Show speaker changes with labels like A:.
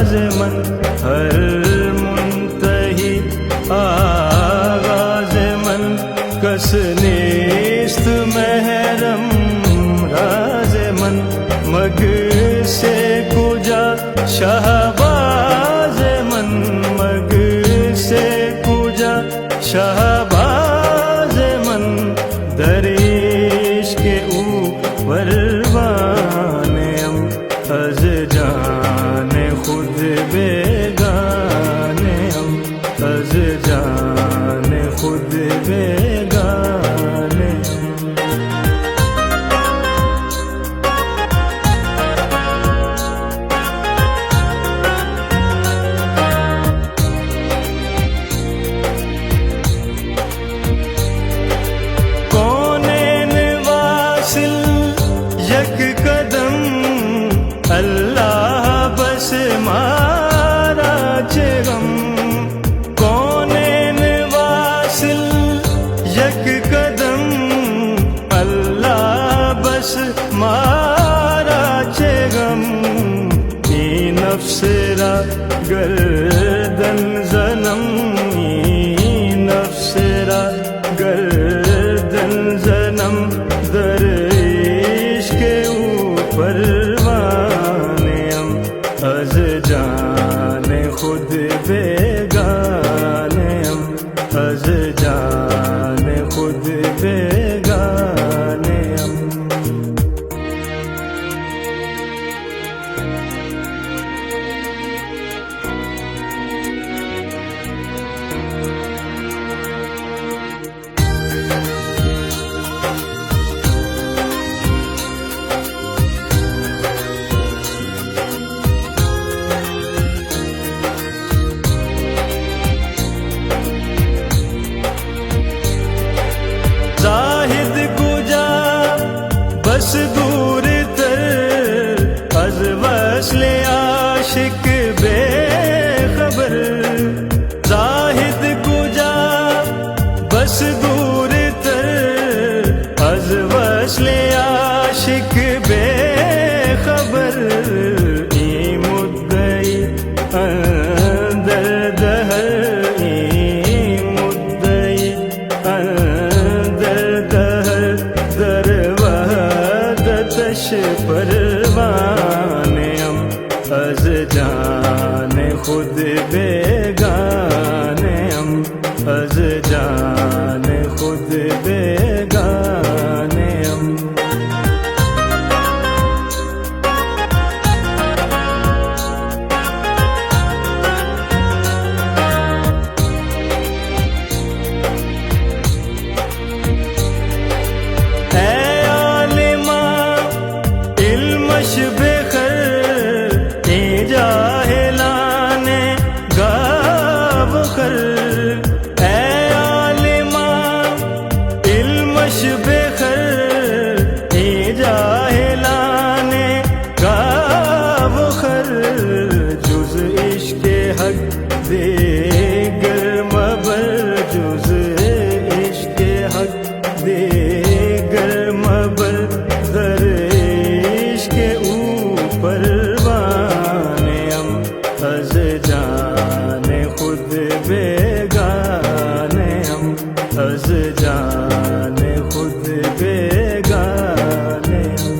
A: राज मन हर मुंतही आगाज मन कस नेस्त महरम राज मन मग से कुजा शहबाज मन मग से कुजा शहबाज मन दरिश के ऊपर वाने हम अज जाने खुद बेगाने हम अज जाने खुद बेगाने यक कदम अल्लाह बस मारा गम कौनेन वासिल यक कदम अल्लाह बस मारा गम ई नफ्सरा गर्दन जन्म ई नफ्सरा गर्दन जन्म दर परवाने हम अज जाने खुद बेगाने हम अज जाने खुद बेगाने हम बस दूर तर अज वस्ले आशिक बेखबर जाहिद कुजा बस दूर तर अज वस्ले आशिक बेखबर ई मुद्दई अंदर दहर ई मुद्दई अंदर दहर दर परवाने हम अज जाने खुद बेगाने हम अज जाने खुद बेगाने हम बेखर ए जाहिलाने गाब खर ए आलिमा इल्मश बेखर ए जाहिलाने गाब खर जुज इश्क हक देगर मबर जुज इश्क हक देगर मबर दर के परवाने हम अज जाने खुद बेगाने हम अज जाने खुद बेगाने हम